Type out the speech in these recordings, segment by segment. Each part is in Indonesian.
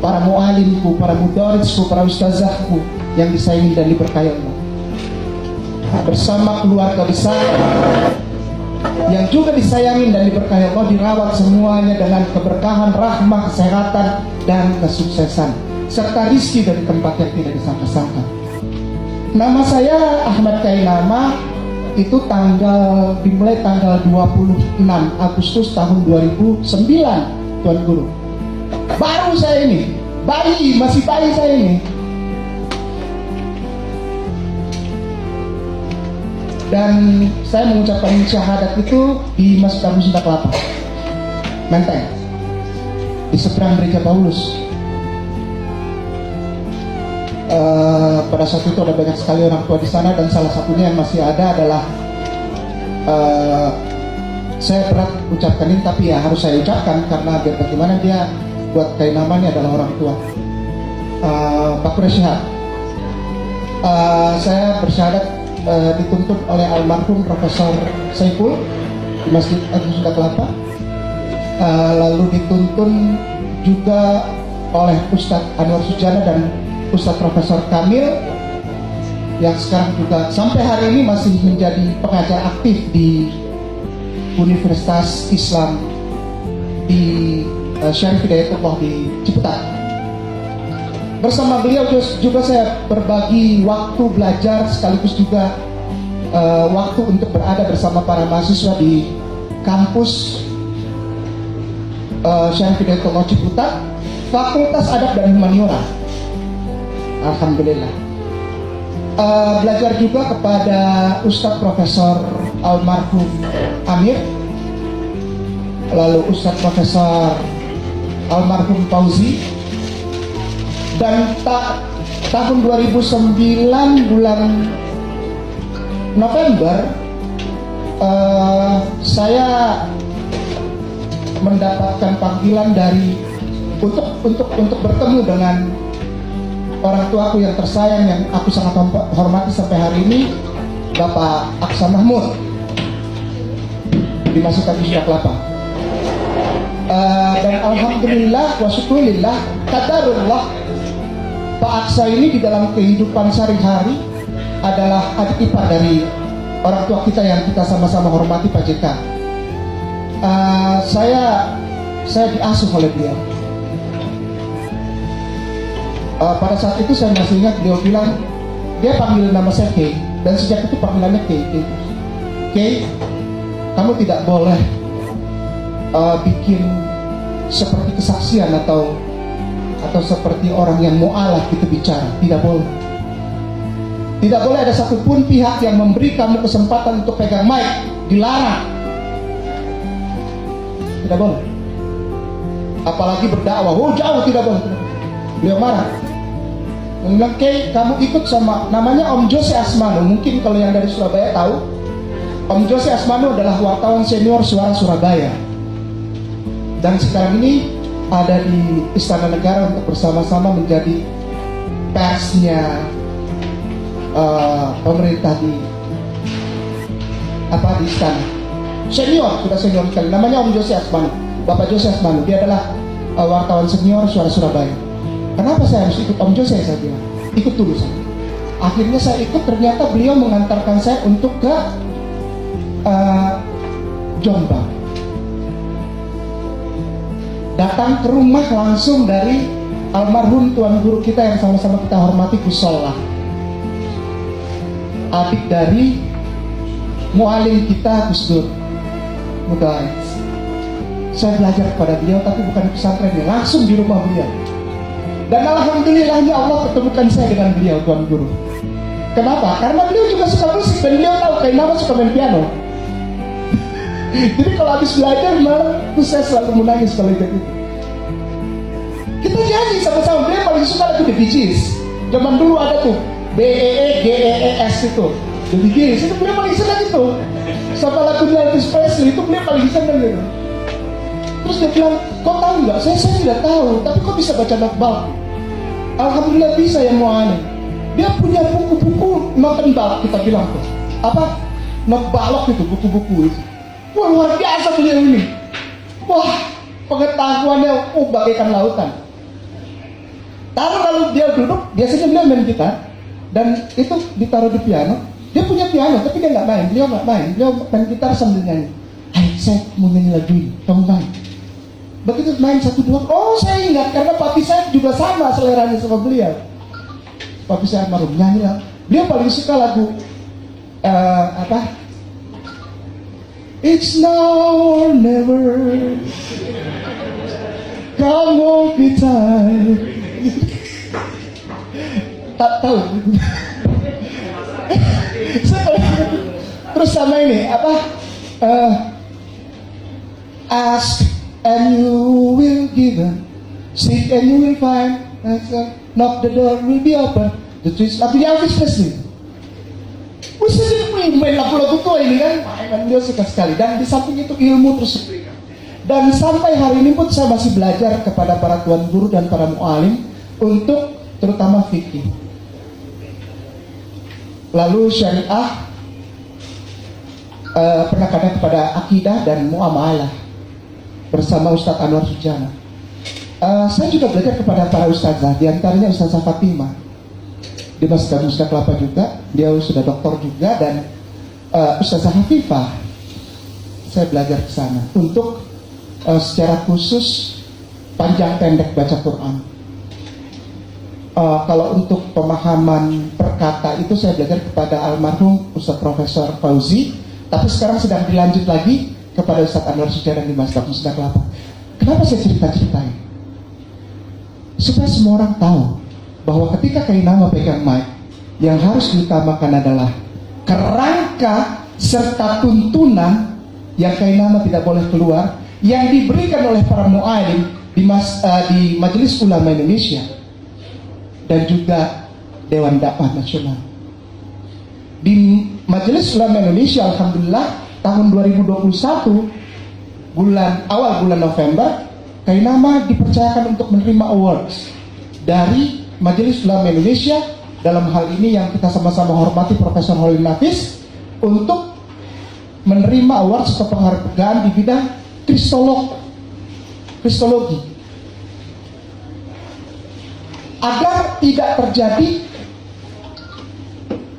para mualimku, para mudarisku, para ustazahku yang disayangi dan diberkahi Allah. Bersama keluarga besar yang juga disayangi dan diberkahi Allah, dirawat semuanya dengan keberkahan, rahmah, kesehatan, dan kesuksesan, serta rizki dari tempat yang tidak disangka-sangka. Nama saya Ahmad Kainama, itu dimulai tanggal 26 Agustus tahun 2009, Tuan Guru. Baru saya ini, masih bayi saya ini. Dan saya mengucapkan syahadat itu di Masjid Abu Sunda Kelapa, Menteng, di seberang Gereja Paulus. Pada saat itu ada banyak sekali orang tua di sana, dan salah satunya yang masih ada adalah saya berat ucapkan ini, tapi ya harus saya ucapkan karena biar bagaimana dia buat Kainama ini adalah orang tua. Pak Kureshihab, saya bersyahadat dituntut oleh almarhum Profesor Saiful di Masjid Abu Sunda Kelapa, lalu dituntun juga oleh Ustadz Anwar Sujana dan Ustadz Profesor Kamil yang sekarang juga sampai hari ini masih menjadi pengajar aktif di Universitas Islam di Syarif Hidayatullah di Ciputat. Bersama beliau juga saya berbagi waktu belajar sekaligus juga waktu untuk berada bersama para mahasiswa di kampus Syarif Hidayatullah Ciputat, Fakultas Adab dan Humaniora. Alhamdulillah. Belajar juga kepada Ustadz Profesor almarhum Amir, lalu Ustadz Profesor almarhum Fauzi, dan tahun 2009 bulan November saya mendapatkan panggilan dari untuk bertemu dengan orang tuaku yang tersayang, yang aku sangat hormati sampai hari ini, Bapak Aksa Mahmud di Masjid Abu Sunda Kelapa. Dan alhamdulillah wa syukurillah, qadarullah, Pak Aksa ini di dalam kehidupan sehari-hari adalah adik ipar dari orang tua kita yang kita sama-sama hormati, Pak JK. Saya diasuh oleh beliau. Pada saat itu saya masih ingat beliau bilang, dia panggil nama saya Kay, dan sejak itu panggilannya Kay, kamu tidak boleh bikin seperti kesaksian atau seperti orang yang mu'alaf gitu bicara. Tidak boleh. Tidak boleh ada satupun pihak yang memberi kamu kesempatan untuk pegang mic. Dilarang. Tidak boleh. Apalagi berdakwah. Oh, jauh, tidak boleh. Beliau marah. Dia bilang, Kay, kamu ikut sama, namanya Om Jose Asmano. Mungkin kalau yang dari Surabaya tahu, Om Jose Asmano adalah wartawan senior Suara Surabaya, dan sekarang ini ada di Istana Negara untuk bersama-sama menjadi persnya pemerintah di istana. Sudah senior sekali. Namanya Om Jose Asmano, Bapak Jose Asmano. Dia adalah wartawan senior Suara Surabaya. Kenapa saya harus ikut Om Jose? Saya bilang, ikut dulu saya. Akhirnya saya ikut, ternyata beliau mengantarkan saya untuk ke Jombang. Datang ke rumah langsung dari almarhum Tuan Guru kita yang sama-sama kita hormati, Gus Solah, adik dari mualim kita Gus Dur Mudaris. Saya belajar kepada beliau, tapi bukan di pesantrennya, langsung di rumah beliau. Dan alhamdulillahnya Allah pertemukan saya dengan beliau, Tuan Guru. Kenapa? Karena beliau juga suka musik, dan beliau tahu Kainama suka main piano. Jadi kalau habis belajar malam itu saya selalu menangis kalau itu. Kita nyanyi sama-sama. Beliau paling suka lagu The Bee Gees. Zaman dulu ada tuh BEEGEES itu, The Bee Gees. Itu beliau paling senang itu. Sama lagunya Elvis Presley itu beliau paling senang gitu. Terus dia bilang, kau tahu nggak? Saya tidak tahu, tapi kau bisa baca not balk. Alhamdulillah bisa ya mu'alim. Dia punya buku-buku noten balk, kita bilang tuh. Apa? Not balok itu, buku-buku itu. Wah, luar biasa beliau ini. Wah, pengetahuannya bagaikan lautan. Lalu dia duduk, biasanya beliau main gitar, dan itu ditaruh di piano. Dia punya piano, tapi dia nggak main. Beliau nggak main. Beliau main gitar sambil nyanyi. Hai, saya mau nyanyi lagu ini, kamu main. Begitu main 1, 2, oh saya ingat karena papi saya juga sama seleranya sama beliau. Papi saya almarhum nyanyi lah. Beliau paling suka lagu It's now or never, come won't be time. Tak tahu. Terus sama ini ask and you will give, seek and you will find, knock the door will be open. Lagunya Elvis Presley. Main lagu-lagu tua ini kan, dia suka sekali. Dan di samping itu ilmu terus. Dan sampai hari ini pun saya masih belajar kepada para tuan guru dan para mu'alim untuk terutama fikih. Lalu syariah, penekanan kepada akidah dan muamalah bersama Ustadz Anwar Sujana. Saya juga belajar kepada para ustazah, diantaranya Ustazah Fatimah di Masjid Musda Kelapa juga, dia sudah doktor juga, dan Ustazah Hafifah. Saya belajar ke sana untuk secara khusus panjang pendek baca Quran. Kalau untuk pemahaman perkata itu saya belajar kepada almarhum Ustadz Profesor Fauzi, tapi sekarang sedang dilanjut lagi kepada Ustadz Anwar Sujana di Masjid Musda Kelapa. Kenapa saya cerita-ceritain? Supaya semua orang tahu bahwa ketika Kainama pegang mic, yang harus diutamakan adalah kerangka serta tuntunan yang Kainama tidak boleh keluar, yang diberikan oleh para mu'alim di Majelis Ulama Indonesia dan juga Dewan Dakwah Nasional. Di Majelis Ulama Indonesia, alhamdulillah tahun 2021 awal bulan November, Kainama dipercayakan untuk menerima awards dari Majelis Ulama Indonesia. Dalam hal ini yang kita sama-sama hormati Profesor Holil Nafis untuk menerima awards atau penghargaan di bidang kristologi, agar tidak terjadi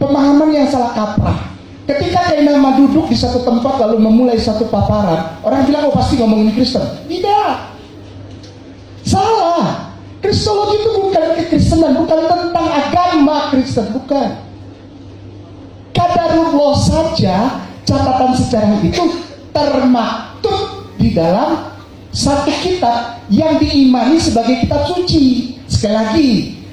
pemahaman yang salah kaprah. Ketika Kainama duduk di satu tempat lalu memulai satu paparan, orang bilang, oh pasti ngomongin Kristen. Tidak, salah. Kristologi itu bukan kekristenan, bukan tentang agama Kristen, bukan. Qadarullah saja, catatan sejarah itu termaktub di dalam satu kitab yang diimani sebagai kitab suci. Sekali lagi,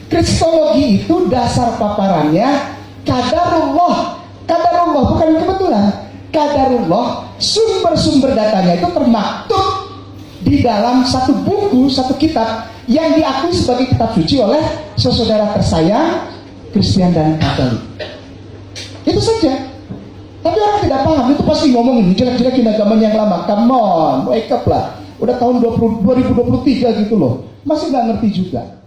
Kristologi itu dasar paparannya qadarullah. Qadarullah bukan kebetulan. Qadarullah, sumber-sumber datanya itu termaktub di dalam satu buku, satu kitab yang diakui sebagai kitab suci oleh saudara tersayang Kristen dan Katolik. Itu saja. Tapi orang tidak paham, itu pasti ngomongin jelek-jelekin agamanya yang lama. Come on, wake up lah. Udah tahun 2023 gitu loh, masih nggak ngerti juga.